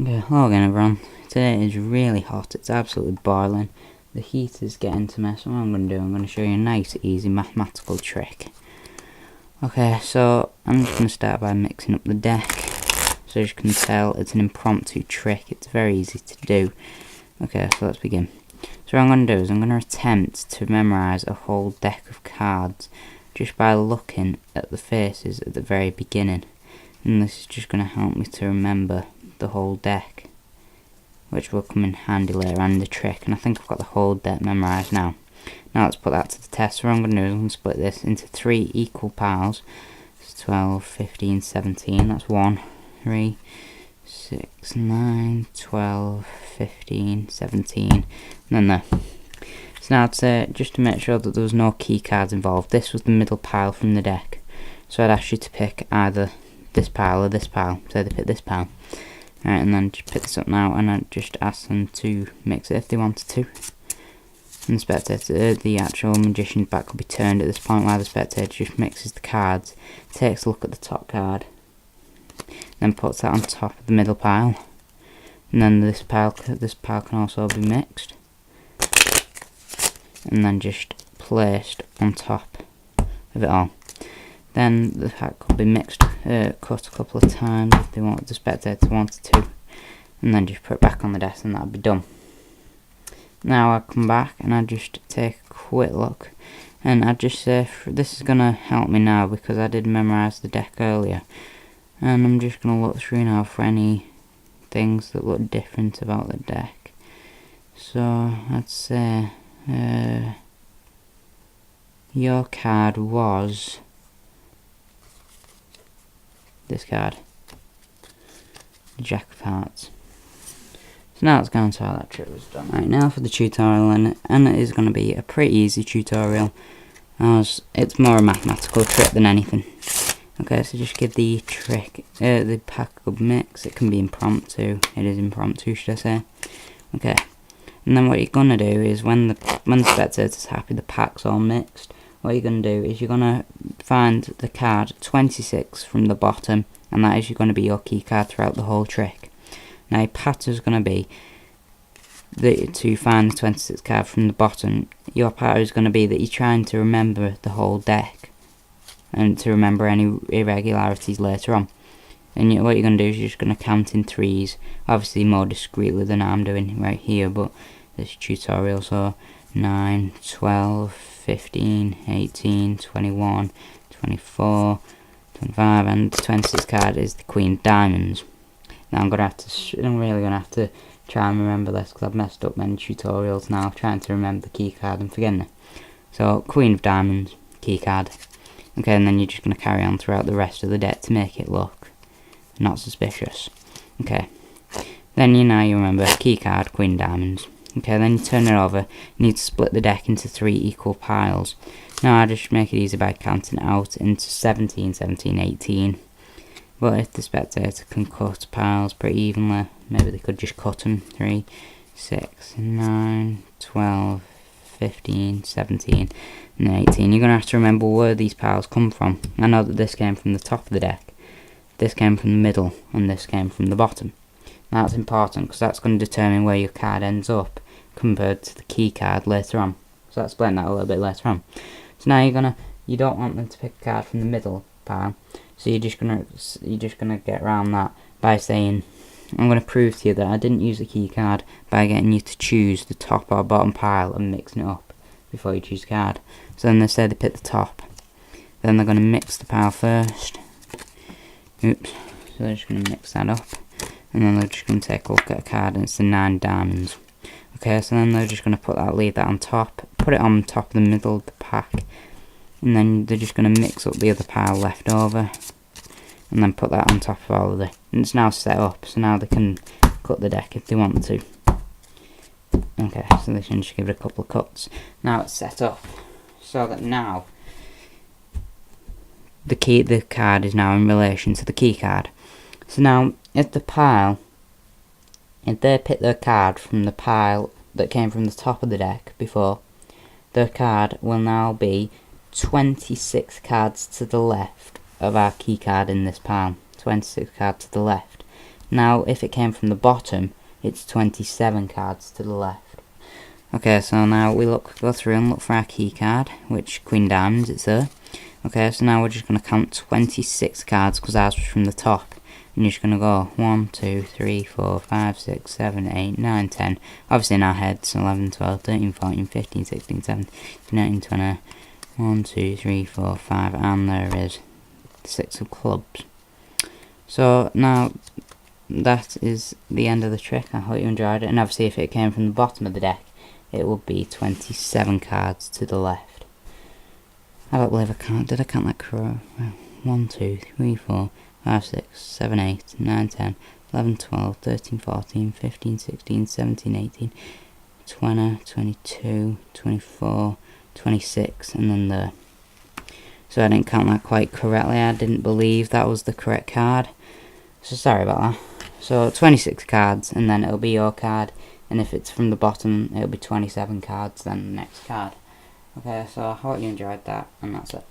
Okay, hello again everyone. Today is really hot, it's absolutely boiling. The heat is getting to me, so what I'm going to do, I'm going to show you a nice, easy mathematical trick. Okay, so I'm just going to start by mixing up the deck. So as you can tell, it's an impromptu trick, it's very easy to do. Okay, so let's begin. So what I'm going to do is I'm going to attempt to memorise a whole deck of cards just by looking at the faces at the very beginning. And this is just going to help me to remember the whole deck, which will come in handy later on in the trick. And I think I've got the whole deck memorised now. Now let's put that to the test. So what I'm going to do is I'm going to split this into 3 equal piles. It's 12, 15, 17. That's 1, 3, 6, 9, 12, 15, 17, and then there. So now I'd say, just to make sure that there was no key cards involved, this was the middle pile from the deck. So I'd ask you to pick either this pile or this pile. So they pick this pile. Right, and then just pick this up now, and I'd just ask them to mix it if they wanted to. And the spectator, the actual magician's back will be turned at this point, while the spectator just mixes the cards, takes a look at the top card, then puts that on top of the middle pile. And then this pile can also be mixed, and then just placed on top of it all. Then the pack could be mixed, cut a couple of times if they want, the spectator wanted to, and then just put it back on the desk, and that'd be done. Now I come back and I just take a quick look, and I just say this is gonna help me now because I did memorise the deck earlier, and I'm just gonna look through now for any things that look different about the deck. So I'd say your card was this card, the Jack of Hearts. So now let's go into how that trick was done. Right, now for the tutorial, and it is going to be a pretty easy tutorial, as it's more a mathematical trick than anything. Okay, so just give the trick, the pack a good mix. It can be impromptu, it is impromptu should I say. Okay, and then what you're going to do is when the spectator's happy, the pack's all mixed, what you're going to do is you're going to find the card 26 from the bottom, and that is going to be your key card throughout the whole trick. Now your pattern is going to be to find the 26th card from the bottom. Your pattern is going to be that you're trying to remember the whole deck, and to remember any irregularities later on. And what you're going to do is you're just going to count in threes, obviously more discreetly than I'm doing right here, but this tutorial, so 9, 12, 15, 18, 21, 24, 25, and the 26th card is the Queen of Diamonds. Now I'm really gonna have to try and remember this because I've messed up many tutorials now trying to remember the key card and forgetting it. So Queen of Diamonds, key card. Okay, and then you're just gonna carry on throughout the rest of the deck to make it look not suspicious. Okay, then you remember key card, Queen of Diamonds. Okay, then you turn it over. You need to split the deck into 3 equal piles. Now I just make it easy by counting out into 17, 17, 18. But if the spectator can cut piles pretty evenly, maybe they could just cut them 3, 6, 9, 12, 15, 17, and 18. You're going to have to remember where these piles come from. I know that this came from the top of the deck, this came from the middle, and this came from the bottom. Now that's important because that's going to determine where your card ends up compared to the key card later on. So I'll explain that a little bit later on. So now you don't want them to pick a card from the middle pile. So you're just gonna get around that by saying, I'm gonna prove to you that I didn't use a key card by getting you to choose the top or bottom pile and mixing it up before you choose a card. So then they say they pick the top. Then they're gonna mix the pile first. Oops. So they're just gonna mix that up. And then they're just going to take a look at a card, and it's the 9 diamonds. Okay, so then they're just going to leave that on top, put it on top of the middle of the pack, and then they're just going to mix up the other pile left over, and then put that on top of all of it. And it's now set up, so now they can cut the deck if they want to. Okay, so they can just give it a couple of cuts. Now it's set up, so that now the card is now in relation to the key card. So now, if they pick their card from the pile that came from the top of the deck before, their card will now be 26 cards to the left of our key card in this pile. 26 cards to the left. Now, if it came from the bottom, it's 27 cards to the left. Okay, so now we go through and look for our key card, which Queen Diamonds, it's there. Okay, so now we're just going to count 26 cards, because ours was from the top. And you're just going to go 1, 2, 3, 4, 5, 6, 7, 8, 9, 10. Obviously in our heads, 11, 12, 13, 14, 15, 16, 17, 19, 20. 1, 2, 3, 4, 5, and there is 6 of clubs. So now that is the end of the trick. I hope you enjoyed it. And obviously if it came from the bottom of the deck, it would be 27 cards to the left. I don't believe I can't. Did I count that correct? 1, 2, 3, 4, 5, 6, 7, 8, 9, 10, 11, 12, 13, 14, 15, 16, 17, 18, 20, 22, 24, 26, and then there. So I didn't count that quite correctly. I didn't believe that was the correct card. So sorry about that. So 26 cards, and then it'll be your card. And if it's from the bottom, it'll be 27 cards, then the next card. Okay, so I hope you enjoyed that, and that's it.